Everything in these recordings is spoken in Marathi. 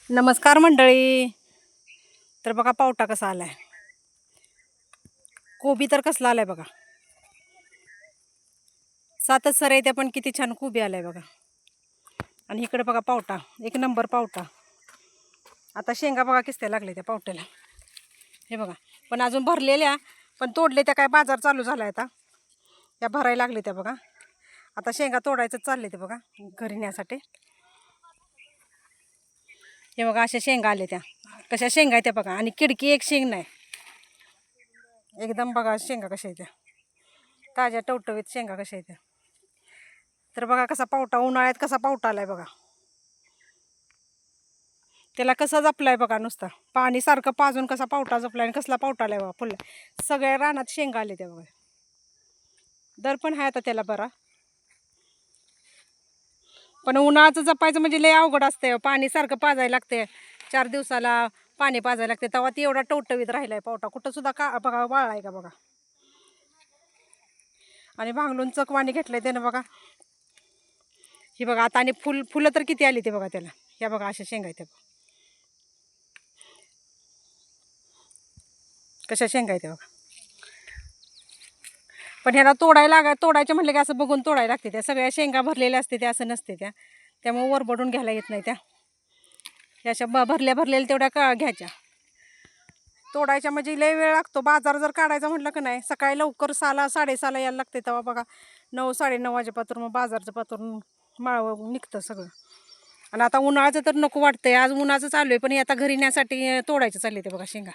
नमस्कार मंडळी. तर बघा पावटा कसा आलाय, कोबी तर कसला आलाय बघा. 7च सर येते पण किती छान कोबी आलाय बघा. आणि इकडे बघा पावटा, एक नंबर पावटा. आता शेंगा बघा किस्त्या लागले त्या पावट्याला, हे बघा. पण अजून भरलेल्या, पण तोडले त्या. काय बाजार चालू झालाय आता, या भरायला लागले त्या बघा. आता शेंगा तोडायचं चालले ते बघा घरी नेण्यासाठी. हे बघा अशा शेंगा आले त्या, कशा शेंगा आहेत त्या बघा. आणि किडकी एक शेंग नाही एकदम. बघा शेंगा कशा आहेत त्या, ताज्या टवटवीत शेंगा कशा आहेत त्या. तर बघा कसा पावटा, उन्हाळ्यात कसा पावटा आलाय बघा. त्याला कसा जपलाय बघा, नुसता पाणी सारखं पाजून कसा पावटा जपलाय. आणि कसला पावटा आलाय बघा फुल. सगळ्या रानात शेंगा आले त्या बघा. दर पण आहे आता त्याला बरा. पण उन्हाळ्याचं जपायचं म्हणजे लय अवघड असतंय. पाणी सारखं पाजायला लागते, 4 दिवसाला पाणी पाजायला लागते. तेव्हा ती एवढा टवटवीत राहिलाय पावटा. कुठं सुद्धा का बघा वाळलाय का बघा. आणि भांगलून चकवाणी घेतलंय त्यानं बघा. ही बघा आता. आणि फुलं तर किती आली ते बघा त्याला. ह्या बघा अशा शेंगा आहेत कशा शेंगा आहेत बघा. पण ह्याला तोडायचं म्हटलं की असं बघून तोडायला लागते. त्या सगळ्या शेंगा भरलेल्या असते त्या, असं नसते त्या. त्यामुळे वरबडून घ्यायला येत नाही त्या. ह्या अशा भरलेल्या तेवढ्या का घ्यायच्या. तोडायच्या म्हणजे लय वेळ लागतो. बाजार जर काढायचा म्हटलं की नाही, सकाळी लवकर 6ला 6:30ला यायला लागते. तेव्हा बघा 9 9:30 वाजेपासून मग बाजारचं पातून माळवं निघतं सगळं. आणि आता उन्हाळ्याचं तर नको वाटतंय. आज उन्हाचं चालू आहे, पण आता घरी नेण्यासाठी तोडायचं चालले ते बघा शेंगा.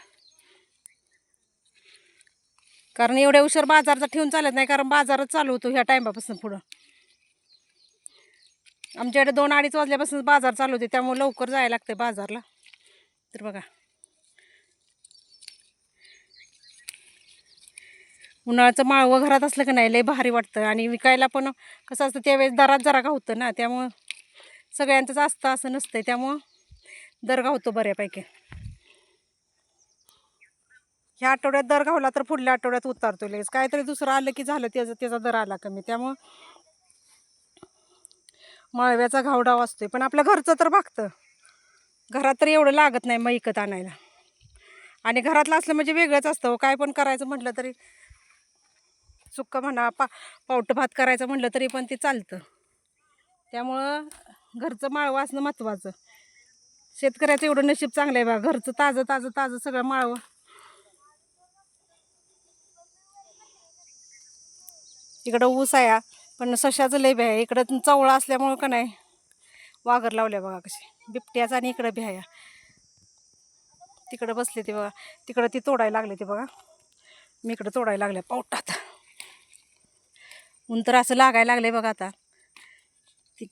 कारण एवढ्या उशीर बाजारचा ठेवून चालत नाही, कारण बाजारच चालू होतो ह्या टायमापासून पुढं. आमच्याकडे 2-2:30 वाजल्यापासून बाजार चालू होते, त्यामुळे लवकर जायला लागतं बाजारला. तर बघा उन्हाळ्याचं माळवं घरात असलं की नाही लय भारी वाटतं. आणि विकायला पण कसं असतं, त्यावेळेस दरात जरा गावतं ना, त्यामुळं सगळ्यांचंच असतं असं नसतंय. त्यामुळं दर गावतो बऱ्यापैकी. ह्या आठवड्यात दर गावला तर पुढल्या आठवड्यात उतारतो लगेच. काहीतरी दुसरं आलं की झालं, त्याचा दर आला कमी. त्यामुळं माळव्याचा घावडाव असतोय. पण आपल्या घरचं तर भागतं. घरात तर एवढं लागत नाही मग विकत आणायला. आणि घरातलं असलं म्हणजे वेगळंच असतं. काय पण करायचं म्हटलं तरी, सुक्क म्हणा, पावटं भात करायचं म्हटलं तरी पण ते चालतं. त्यामुळं घरचं माळवं असणं महत्त्वाचं. शेतकऱ्याचं एवढं नशीब चांगलं आहे बघा, घरचं ताजं ताजं ताजं सगळं माळवं. इकडं ऊस आहे, पण सशाचं लय बी आहे. इकडं चवळा असल्यामुळं का नाही वाघर लावल्या बघा कशी बिबट्याचा. आणि इकडं बी आहे, तिकडं बसले ते बघा. तिकडं ती तोडायला लागले ते बघा. मी इकडं तोडायला लागल्या पावटात. ऊन तर असं लागायला लागले बघा. आता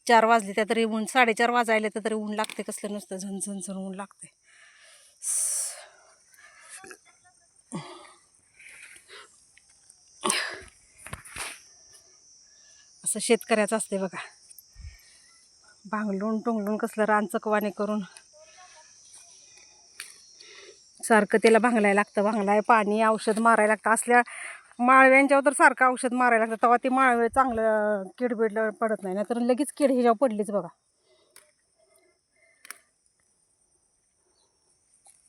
4 वाजले त्या तरी ऊन, 4:30 वाजायले तर तरी ऊन लागते. कसलं नुसतं झणझण ऊन लागते. असं शेतकऱ्याचं असते बघा. भांगलून टोंगलून कसलं रान चकवाने करून सारखं त्याला भांगलायला लागतं. भांगलाय पाणी औषध मारायला लागतं. असल्या माळव्यांच्यावर तर सारखं औषध मारायला लागतं, तेव्हा ते माळवे चांगलं किडबिड पडत नाही. तर लगेच किड ह्याच्यावर पडलीच बघा.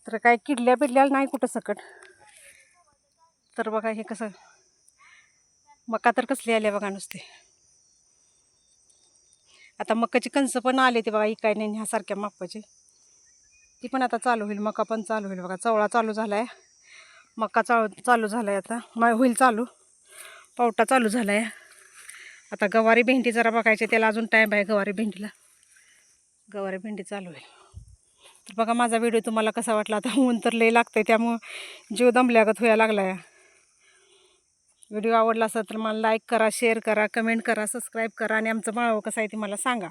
तर काय किडल्या बिडल्याला नाही कुठं सकट. तर बघा हे कसं मका तर कसली आले बघा नुसते. आता मकाची कणसं पण आले ते बघा, इकाय नाही ह्यासारख्या मापाची. ती पण आता चालू होईल. मका पण चालू होईल बघा. चवळा चालू झालाय, मका चालू झालाय. आता होईल चालू. पावटा चालू झालाय. आता गवारी भेंडी जरा बघायची, त्याला अजून टाईम आहे गवारी भेंडीला. गवारी भेंडी चालू आहे. तर बघा माझा व्हिडिओ तुम्हाला कसा वाटला. आता ऊन तर लय लागतंय, त्यामुळं जीव दमल्यागत व्हायला लागलाय. व्हिडिओ आवडला असेल तर मला लाईक करा, शेअर करा, कमेंट करा, सबस्क्राईब करा. आणि आमचं माळवं कसं आहे ते मला सांगा.